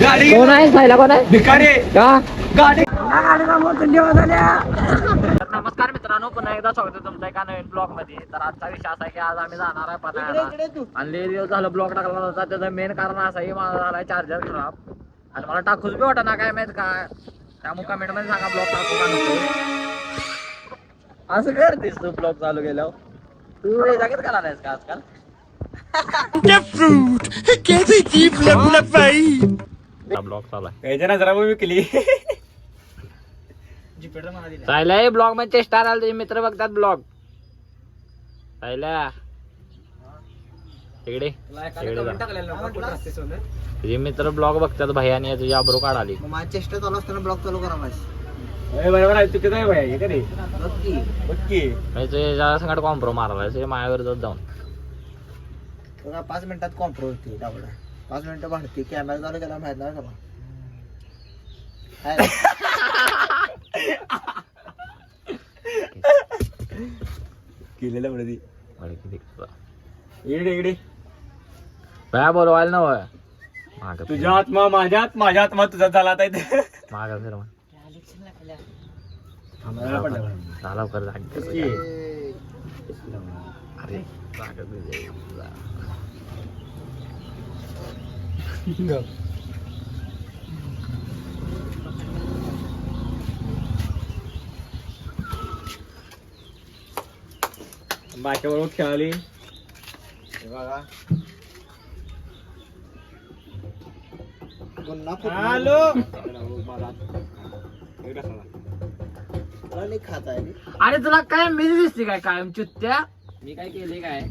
गाडी कोण आहे सायला कोण आहे भिकारी का गाडी. नमस्कार मित्रांनो, पुन्हा एकदा स्वागत आहे तुमचं एका नवीन ब्लॉग मध्ये. तर आजचा विषय असा आहे की आज आम्ही जाणार आहे पन्हाळ्याला. आणि लय दिवस झालं ब्लॉग टाकला होता. त्याचं मेन कारण असं आहे, माझा झालाय चार्जर खराब आणि मला टाकूच बी वाटत ना काय माहित काय. त्यामुळे कमेंट मध्ये सांगा ब्लॉग टाकू का नको. असं करतेस तू ब्लॉग चालू केल्यावर. तू हे जागेत का आहेस का आजकाल? ब्लॉग चालू आहे जरा विकली. चालय ब्लॉग मध्ये स्टार आला, तुझे मित्र बघतात ब्लॉग. चालल्या तिकडे तुझे मित्र ब्लॉग बघतात भाई, आणि तुझी आब्रो काढाली. माझ्या चेष्टा चालू असताना ब्लॉग चालू करा बरोबर आहे, चुकीचं आहे भाई. हे रे तुझ्या संकट कॉम्प्रो मारायला माझ्यावर जाऊन 5 मिनिटात कॉम्प्रो होती. 5 मिनिटं भांडते. कॅमेरा चालू केला माहित नाही का? केलेलं बरं ती. काय बोलवायला नव माग तुझ्या आत्मा माझ्या माझ्या आत्मा तुझा झाला आता इथे. माग फिर झाला कर अरे बाच्याबरोबर खेळाली. बघा हॅलो खात आहे. अरे तुला काय मी दिसते काय कायम चुत्त्या? मी काय केले काय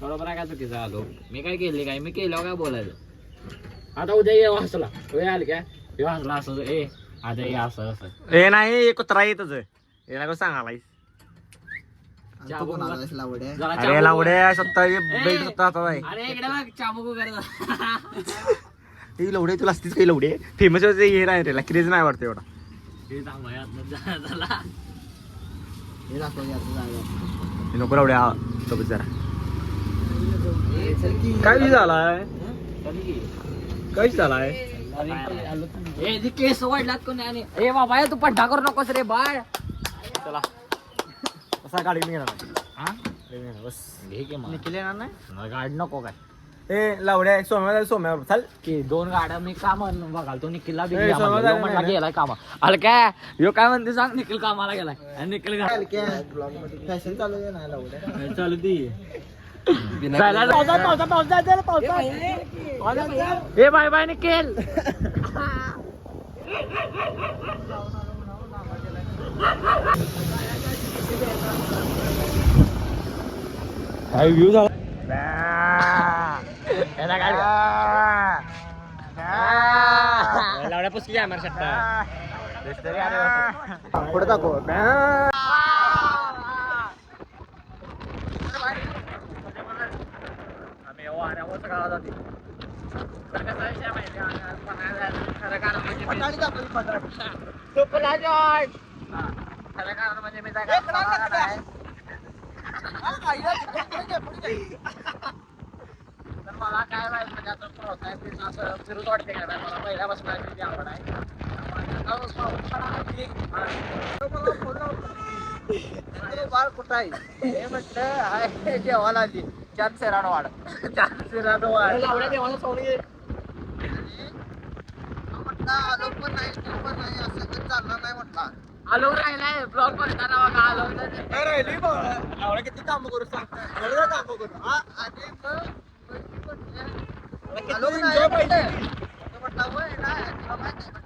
बरोबर आहे का चुकीचं आलो? मी काय केले काय? मी केलं काय बोलायचं? आता उद्या ये हसला वेळ आली काय हे हसला असं ए आता ये असं असं हे नाही कुत्रा येतच हे नको सांगायला. अरे लावडे स्वतः बेल्ट स्वतः हातात आहे. अरे इकडे बघ चाबूक करत ही लवडे तुला असतीच काही लवडे फेमस हे नाही त्याला क्रेज नाही वाटतं एवढा. नको लवड्या सोबत जरा. काय झालाय काय झालाय? केस वाढलात कोणी आणि ए बाबा तू पड्डा करू नकोस रे बाळ. चला असा गाडी घेणार बस घे की निघले ना नाही गाडी नको काय ए लावड्या सोम्यावर चाल की 2 गाड्या मी काम बघाल तो निखिलला बी ए, घ्या समज म्हणला. आलं ह्यो म्हणला नाही. गेलाय कामा अरे काय ह्यो काय म्हणते सांग. निखिल कामाला गेलाय आणि निखिल फॅशन चालू आहे ना लावड्या. चालू ती ए बाय बाय निखिल. काय व्ह्यू झाला. लावड्या पुसकी आहे मला पुढे दाखव. आम्ही वाऱ्यावर सगळा जाते. तर कसं आहे माहिती आहे खरं कारण म्हणजे खरं कारण म्हणजे मी काय तर मला काय माहित म्हणजे आता प्रोत्साहन असं फिरूच वाटते का मला पहिल्यापासून आवड आहे. बाळ कुठं आहे? हे म्हटलं जेवायला आली चार शिराड वाढ लावड्या देवाला सोडून आलो पण नाही असं काही चालणार नाही म्हटलं. आलो राहिलाय ब्लॉग बनताना बघा आलो राहिली बघ किती काम करू सांगता काम करू.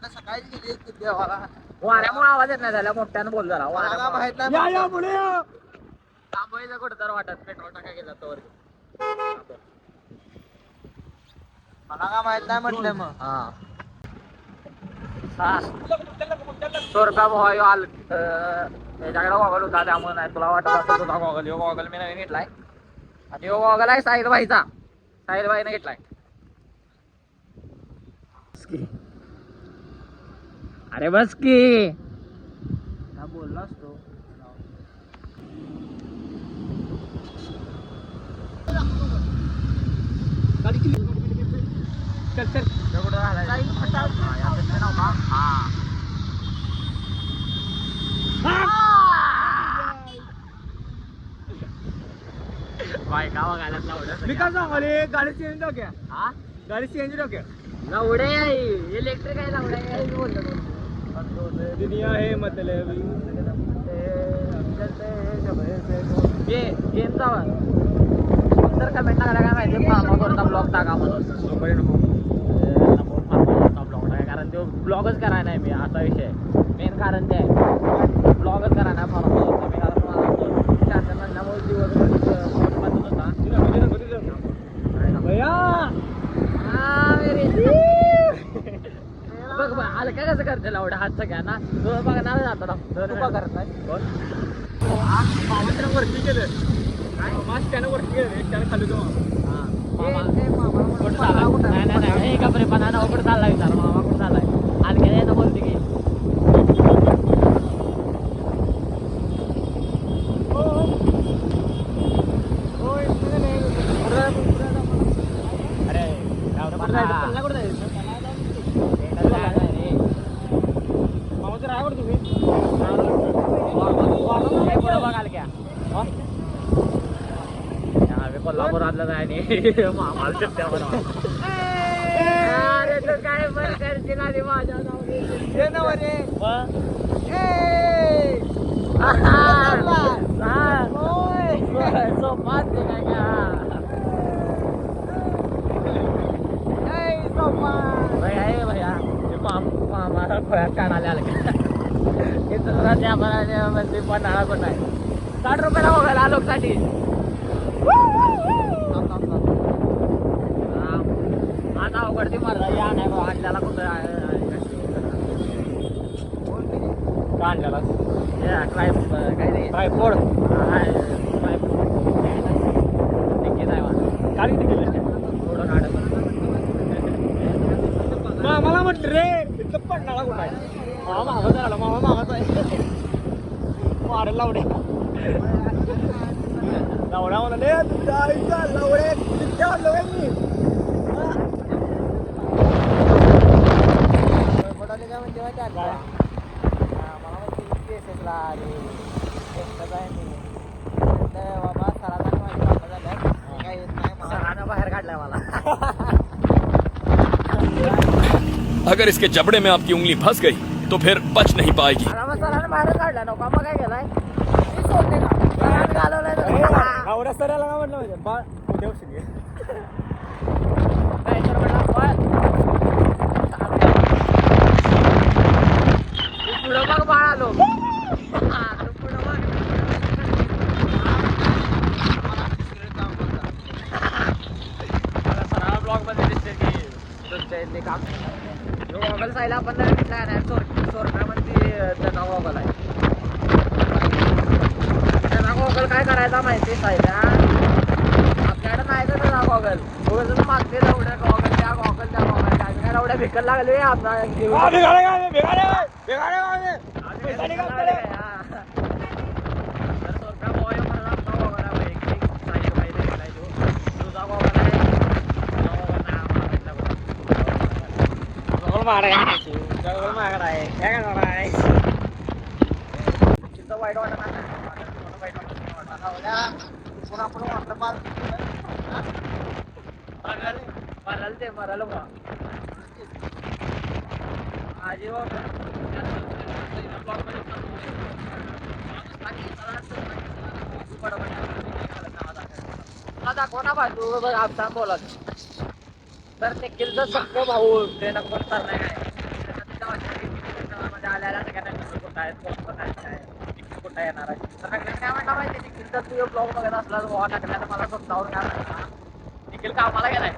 सकाळी गेली देवाला. वाऱ्यामुळे आवाज येत नाही झाला मोठ्यानं बोल झाला वारा माहित नाही. तांबईचं कुठं तर वाटत पेट्रोल टाका गेला तर मला काय माहित नाही म्हटलं मग. चोरका भाऊ आल त्याच्याकडे गॉगल होता त्यामुळे नाही तुला वाटत असं तुझा गॉगल यो गॉगल मी नवीन घेतलाय आणि यो गॉगल आहे साहिलबाईचा. साहिलबाईने घेतलाय. अरे बस की बोललास तो. चल चल. मी काय सांगाले गाडी चेंज टाक्या हा गाडी चेंज टाक्या लवडे इलेक्ट्रिक आहे लवडे आहे बोलतो दुनिया है मतलब ये गेम जावा तर कमेंट टाकायला काय माहिती फार्माकोरचा ब्लॉग टाका म्हणून ब्लॉग टाका कारण तो ब्लॉगच करायला नाही मी असा विषय मेन कारण ते आहे ब्लॉगच करायला नाही फार्माकोरचा मी कारण मला चार महिन्यामुळे दिवसभर बघ बघ आलं काय कसं करते एवढ्या हात सगळ्यांना तो बघणार जातो करत नाही वरती केलं त्यानं वरती केलं त्यानं खाली नाही कपडे पण कुठं चालला विचार मामा कुठं चाललाय आणखी येतं बोलते की कोल्हापुरातलं काय मामाला सुट्ट्या बनवा अरे तू काय बरं करशील आधी माझ्या सोपात ते काय भैया भैया मामाला खोयात काढायला आलं का हे दुसरा त्या म्हणजे पन्हाळा पण आहे 60 रुपयाला बघायला आलोकसाठी आता अवघडती मारला या नाही बा आणल्याला कुठं आणल्याला काय नाही ट्रायपॉड तिकीट आहे काय तिकीट थोडं काढत मला म्हटलं रे इथं पडणारा कुठं आहे मामा मागं झाला मामा मागाच आहे मारेल लावड्या लावड्या म्हणाले लावड्या किती वाजलं मी काय म्हणते माहिती आहे का? मला म्हणते केसेसला आले एकटाच आहे मी म्हटलं बाबा सरांना माझी कामं झालं काय येत नाही मला सरांना बाहेर काढलाय मला अगर इसके जबड़े में आपकी उंगली फंस गई तो फिर बच नहीं पाएगी। सरांना बाहेर काढलाय नका मग काय केलाय मी सोडले का घालवलाय आवडा सरायला काय म्हटलं म्हणजे बा उद्या उशीर पुढं मग बाळा लो सराला ब्लॉग मध्ये दिसते की तुमच्या इथले काम गॉगल सायला आपण घेतला नाही सोरप्यामध्ये त्याचा गॉगल आहे त्याचा गॉगल काय करायचा माहिती सायला आपल्याकडे नाही तर त्याचा गॉगल गॉगल मागते एवढ्या गॉगल त्या गॉगल त्या गॉगल काय एवढ्या भिकल लागले आपला वाईट वाटत मराल ते मराल आजी दाखवना भाई तू बघ आपला बोलत तर निखिलचं सगळं भाऊ ट्रेन पण तर नाही आल्याला कुठं आहेत कुठं येणार आहे तर काय म्हणणार माहिती निखिल तर तुझं ब्लॉग बघत असला तर बाबा टाकल्याला मला स्वतःवर काय म्हणणार निखिल कामाला गेलाय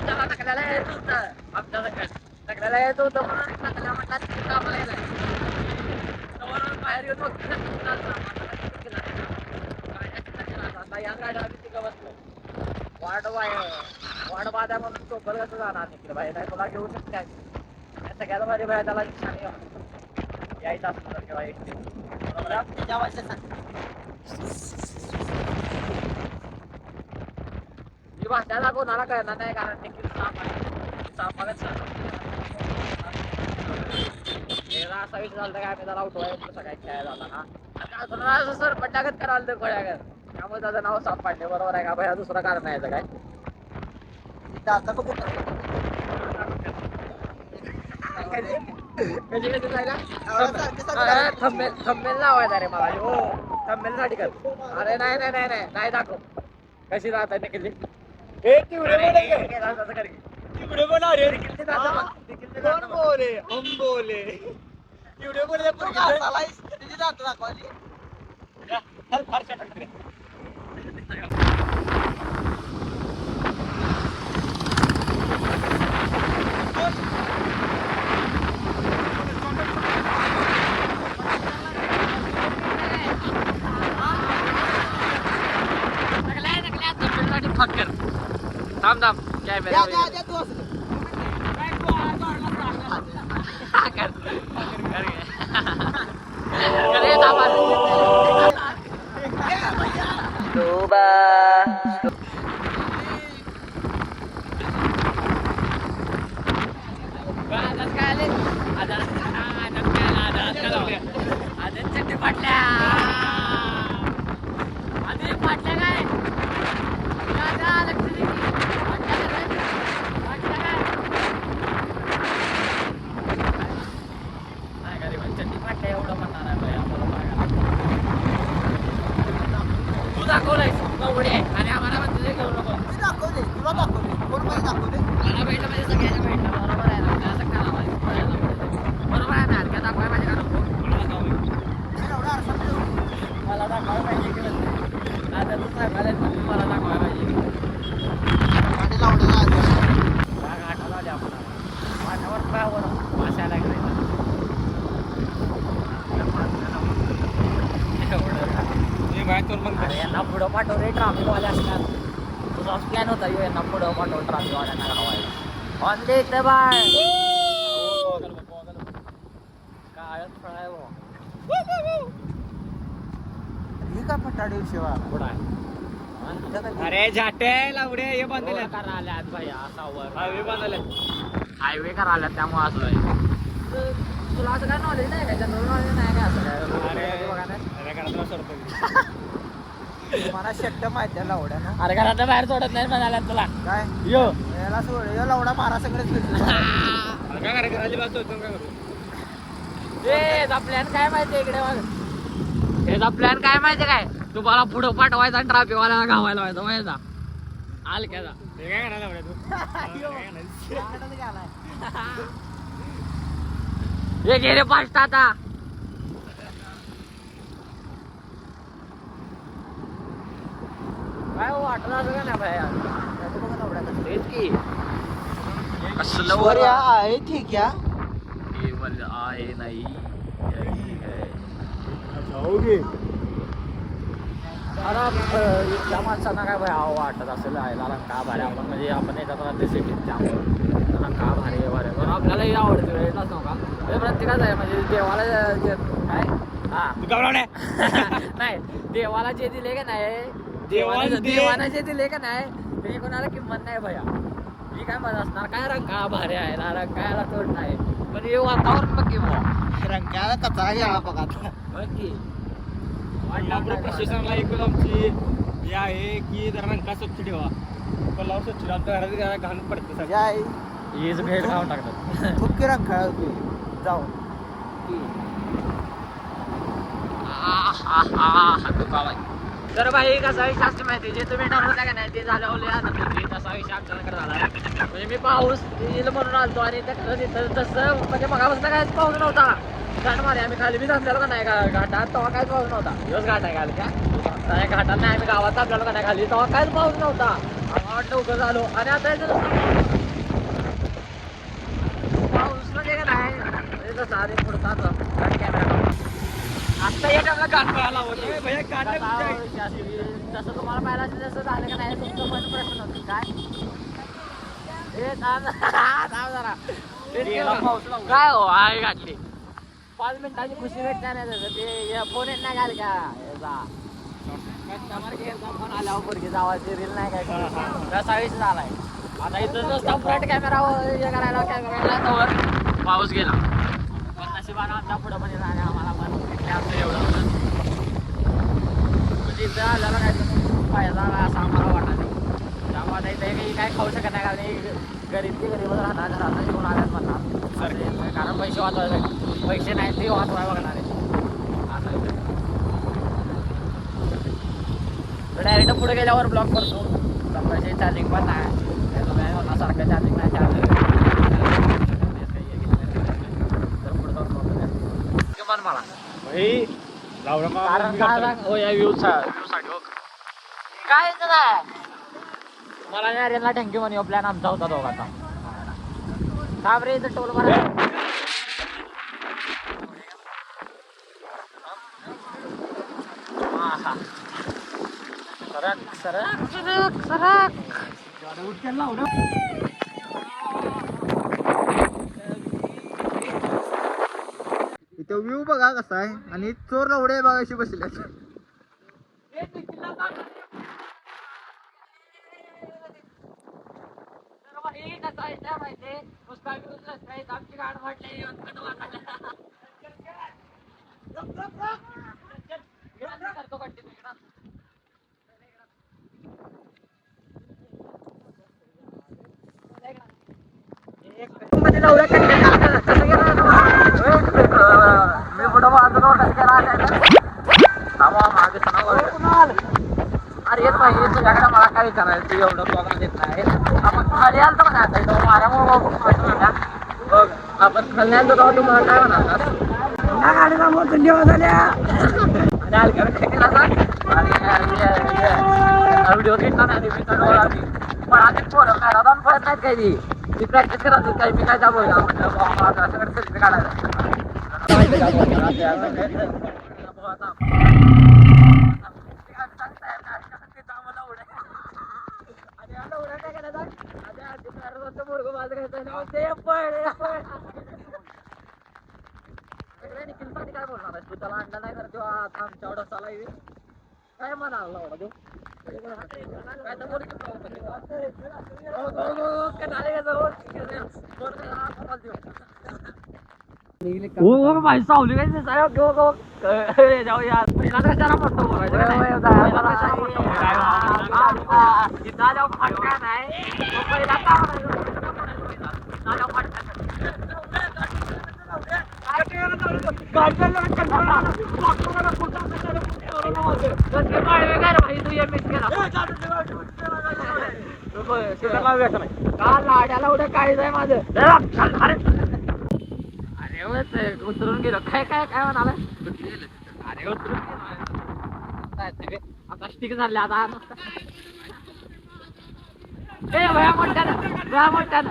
त्याला टाकल्याला येत होतं आमच्या सगळ्यात टाकल्याला येत होतं म्हणून टाकल्या म्हणतात निखिल कामाला गेलाय बाहेर येऊन या गाड्या आम्ही तिघं बसलो वाढ बाधा म्हणून टोकल कसं जाणार निखिल भाई नाही तुला घेऊ शकते सगळ्यात माझ्या भाई त्याला निशाणी यायचं असतं तर किंवा एकटे ही भाषा कोणाला कळणार नाही कारण निखिल सापागत असा विषय झाला काय आम्ही त्याला उठवायचं सगळ्यात खेळायला जाताना सर पट्टागत करायला तर खोड्यागत त्यामुळे त्याचं नाव साप पाडले. बरोबर आहे का भैया? दुसरं कारण नाही याचं काय? आता बघू थंबनेल लावायचा रे मला. हो थंबनेल साठी कर. अरे नाही नाही नाही नाही नाही दाखव कशी जात आहे निखिल. एक व्हिडिओ बनव असं कर की. व्हिडिओ बनव रे निखिल जातं बघ. निखिल कोण बोले हम बोले व्हिडिओ बनव तुझी जात दाखवायची थांब थांब कॅमेरा तू असं आणि आम्हाला म्हणते घेऊ नको. मी दाखवले तुला दाखवले कोण मला दाखवले मला भेटलं म्हणजे सगळ्यांना भेटलं. बरोबर आहे ना? असं करावं पाहिजे. बरोबर आहे ना? हलक्या दाखवायला पाहिजे का नको? एवढा आरसा ठेवून मला दाखवायला पाहिजे की नाही? आता तू सांगायला मला दाखवायला पाहिजे. गाडी लावलेला आहे घाटाला आले आपण. घाटावर पायावर वाशायला गेले. अरे यांना पुढं पाठव रे ट्राफिकवाले असतात. तुझा प्लॅन होता यांना पुढं पाठव ट्राफिकवाल्यांना गावायला. ऑन दे इथे बाळ. काळच फळ आहे भाऊ. ही का फटाडी शिवा पुढं आहे. अरे झाटे लावडे हे बांधले करा आल्यात भाई असावर. हायवे बांधले हायवे करा आल्यात त्यामुळे असं आहे. तुला असं काय नॉलेज नाही का? जनरल नॉलेज नाही का असं काय? बघा नाही. मला शेट्ट माहिती आहे लावड्या ना अरे घरात बाहेर सोडत नाही म्हणाल्यात तुला. काय यो याला सोड या लावडा मारा सगळे काय करायचं अजिबात होतो काय करू त्याचा प्लॅन काय माहितीये इकडे बघ. त्याचा प्लॅन काय माहितीये काय? तुम्हाला पुढं पाठवायचा आणि ट्रॅफिक वाल्याला घावायला व्हायचा माहिती आलक्याचा. हे काय करायला आवडे तू हे गेले फास्ट आता. काय वाटलं असं का नाही भैया? तेच की कसलं वर आहे ठीक या केवल आहे नाही. त्या माणसांना काय भया वाटत असेल आयला का भारी आपण म्हणजे आपण याच्यात राहते सिटीत त्यामुळे त्यांना का भारी भारी बरं आपल्यालाही आवडते वेळेलाच नव्हता म्हणजे प्रत्येकाच आहे म्हणजे देवाला काय हा नाही देवाला जे दिले का नाही देवाला जे दिले का नाही ते कोणाला किंमत नाही भया. मी काय म्हणत असणार काय रंगा भारी आहे ना रंगायला तोड नाही पण हे वातावरण बघ की बुवा. रंगाला कचरा घ्यावा बघा बघ की कोल्हापूर प्रशासनाला एकूण आमची हे आहे की जरा रंका स्वच्छ ठेवा. कोल्हापूर स्वच्छ ठेवा. आमच्या घरात घाण पडते सगळं. या हीच भेट खाऊन टाकतात. खूप की रंकाळा होती जाऊ तर भाई कसा विषय असतो माहिती जे तुम्ही ठरवता का नाही ते झालं ओले तसा विषय आमच्याकडे झाला. म्हणजे मी पाऊस येईल म्हणून आलतो आणि तसं म्हणजे मगापासून काय पाऊस नव्हता. घाट मारे आम्ही खाली बी थांबलेलो का नाही घाटात तेव्हा काहीच पाऊस नव्हता. दिवस घाट आहे खाली का घाटात नाही आम्ही गावात थांबलेलो का नाही खाली तेव्हा काहीच पाऊस नव्हता. आम्हाला वाटलं उभं झालो आणि आता पाऊस म्हणजे का नाही तसं अरे पुढचा कॅमेरा आता एक आपला गाठ पाहायला भैया काढलं जसं तुम्हाला पाहिलं असेल तसं झालं का नाही तुमचं पण प्रश्न होती काय हे थांब जरा काय हो आहे घातली 5 मिनिटाची खुशी भेटणार नाही त्याचं ते फोन येत नाही घाल का याचा कस्टमर केअरचा फोन आल्यावर पोरगी जावायची रील नाही काय तसा विषय झालाय. आता इथं नुसता फ्रंट कॅमेरा हे करायला कॅमेरा तवर पाऊस गेला पण नशिबानं आमच्या पुढं पण येणार आम्हाला पण आमचं एवढं म्हणजे इथं आल्याला काय फायदा असा आम्हाला वाटत नाही. त्यामुळे आता इथे काही काय खाऊ शकत नाही कारण गरीबची गरीबच राहणार घरात घेऊन आल्यात म्हणणार कारण पैसे वाचवायसाठी पैसे नाही ते वाचवाय बघणार आहे डायरेक्ट पुढे गेल्यावर ब्लॉक करतो समजायचे चार्जिंग पण नाही सारखं चार्जिंग नाही चार्जिंग तर पुढे जाऊन किमान मला कारण हो या व्ह्यूसाठी काय मला नाही अरेनला थँक्यू म्हणे प्लॅन आमचा होता दोघांचा थांब रे इथं टोल मारा सरक सरक सरक सरक इथं व्ह्यू बघा कसा आहे आणि चोर लवडे बघायशी बसले आमची गाड म्हटले करतो कंटिन्यू मी पुढं बाजूला अरे येत नाही तुझ्याकडे मला काय विचारायचं तू एवढं बघा देत नाही आपण खाली आलतो म्हणा आता इथं माझ्यामुळे आपण खाली आलतो तेव्हा तुम्हाला काय म्हणाल गाडीला मोठून जेव्हा झाल्या व्हिडिओ घेतला नाही मी तर पण आधी पोरं मॅराथॉन पळत नाहीत काही ती प्रॅक्टिस करत होती काही मी काय त्या बोलला म्हटलं सेल्फी काढायला काय बोलणार आहे तू त्याला अंडा नाही करतो आमच्या ऑर्डर चाला काय म्हणाला काय तर बोल हो माझी सावली काय जाऊ यार कशाला पडतो फटका नाही पहिला लाड्याला उद्या काळीच आहे माझं अरे उतरून गेलो काय काय काय म्हणाला अरे उतरून आता स्टिक झाले आता भया म्हणतात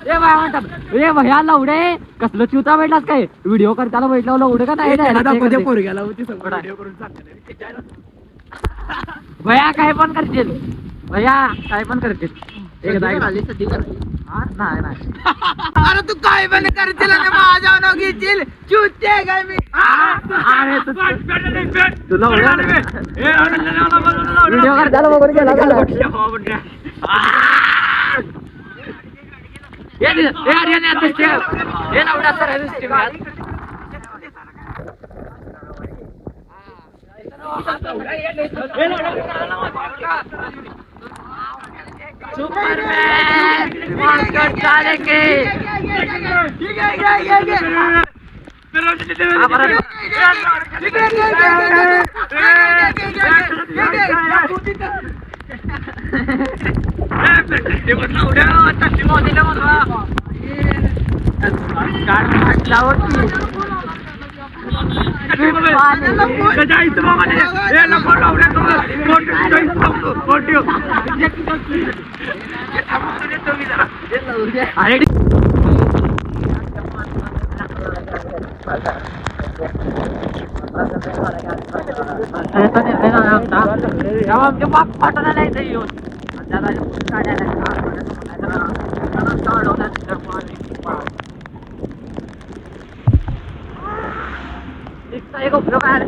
ए भया म्हणतात ए भया लवडे कसलं चिवता भेटलास काय व्हिडिओ करताना भेटला लवडे का नाही भया काय पण करतील भया काय पण करतील एकदा नाही अरे तू काय पण करतील माझ्या नाव घेतील चुत्ते काय मी तुला व्हिडिओ करताना बघून गेला आमच्या बाप पाठवला नाही इथे येऊन एक उपयोग आहे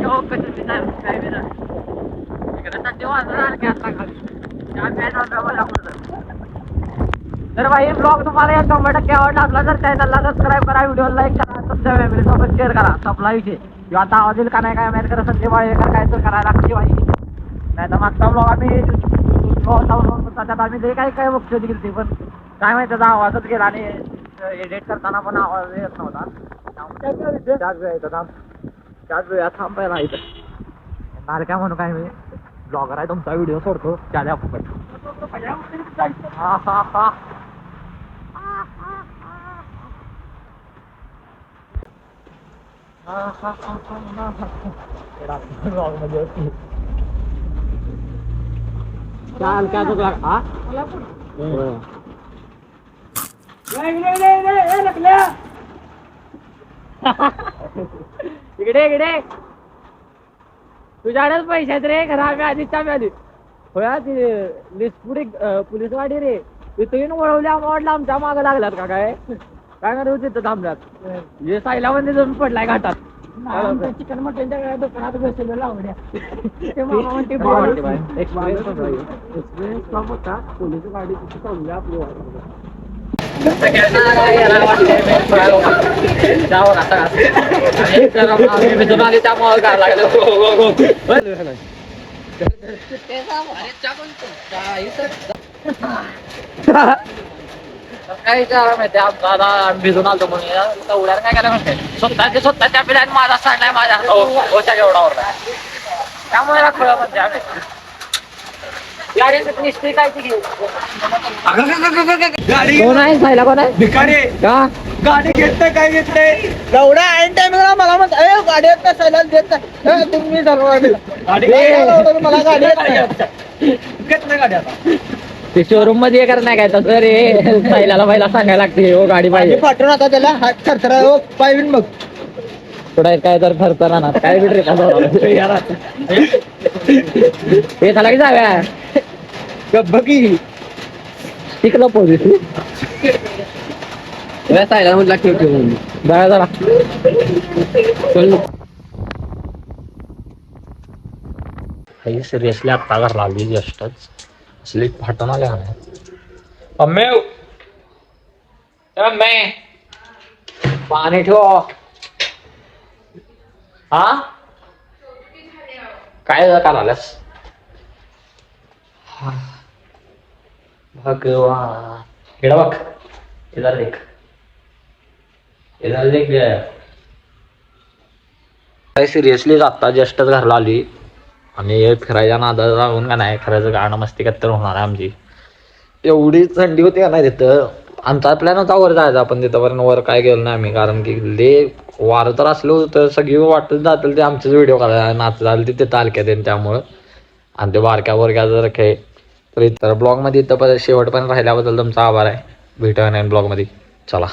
तर भाई ब्लॉग तुम्हाला 100% आवडला असला तर चॅनलला सबस्क्राईब करा व्हिडिओ लाईक करा तुमच्या फॅमिली सोबत शेअर करा सप्लाय विषय किंवा आता आवाज येईल का नाही काय माहिती करा संजय काय तर करायला लागते भाई नाही तर मागचा ब्लॉग आम्ही त्याच्यात आम्ही ते काय बघतो गेली पण काय माहिती त्याचा आवाजच गेला आणि एडिट करताना पण आवाज येत नव्हता. त्याच वेळा थांबायला इथं नार काय म्हणू काय मी ब्लॉगर आहे तुमचा व्हिडिओ सोडतो त्याला फुकट. हा हा हा चाल काय तुला हा इकडे इकडे तुझ्याकडेच पैसे आहेत रे खरं आम्ही आधी चावी आली होया ती लिस्टपुरी पोलीस गाडी रे तिथून वळवल्या वाटलं आमच्या मागं लागल्यात का काय काय करू तिथं थांबल्यात हे सायला मध्ये जाऊन पडलाय घाटात. चिकन मटनच्या दुकानात बसलेलं लावण्या एक्सपिरियन्स होता पोलीस गाडी तिथे चालली आपली त्यामुळे काय लागलं काही माहिती आमचा भिजून आलतो म्हणून उड्याला काय करायला म्हणते स्वतःच्या पिल्याने माझा सांगलाय माझ्या ओच्या एवढावर त्यामुळे खळ म्हणते आम्ही कोण आहे सायला कोण आहे भिकारी का गाडी घेत नाही काय घेत नाही एवढा ऐन टायमिंगला मला म्हणत गाडी येत नाही सायला देत नाही तुम्ही सर्व मला गाडी येत नाही घेत नाही गाडी आता ते शोरूम मध्ये हे करणार काय तसं रे सायला पहिला सांगायला लागते हो गाडी पाहिजे पाठवून आता त्याला हात थरथरा पाहिजे मग थोडा काय तर खर्च राहणार काय बिट रे हे झाला की जाव्या बघी शिकलो पोलीस सायला म्हटलं ठेव ठेव जरा जरा सिरियसली आत्ता घरला आली जस्टच स्लीप फाटून आले अम्मे पाणी ठेव हा काय करायलास भगवान इकडं बघ इधर देख काय सिरियसली आत्ता जस्टच घरला आली आणि फिरायच्या नादात राहून का नाही खरायचं गाणं मस्ती कत्तर होणार आहे आमची. एवढी थंडी होती का नाही तिथं आमचा प्लॅन होता वर जायचा आपण तिथंपर्यंत वर काय गेलो नाही आम्ही कारण की वारं तर असलं होतं सगळी वाटत जातील ते आमचेच व्हिडिओ करायला नाच झाले ते तिथं तालक्यात येईल त्यामुळं आणि ते बारक्या बोरक्या जर खेळ तर ब्लॉगमध्ये इथं शेवटपर्यंत राहिल्याबद्दल तुमचा आभार आहे. भेटूया नाही ब्लॉगमध्ये चला.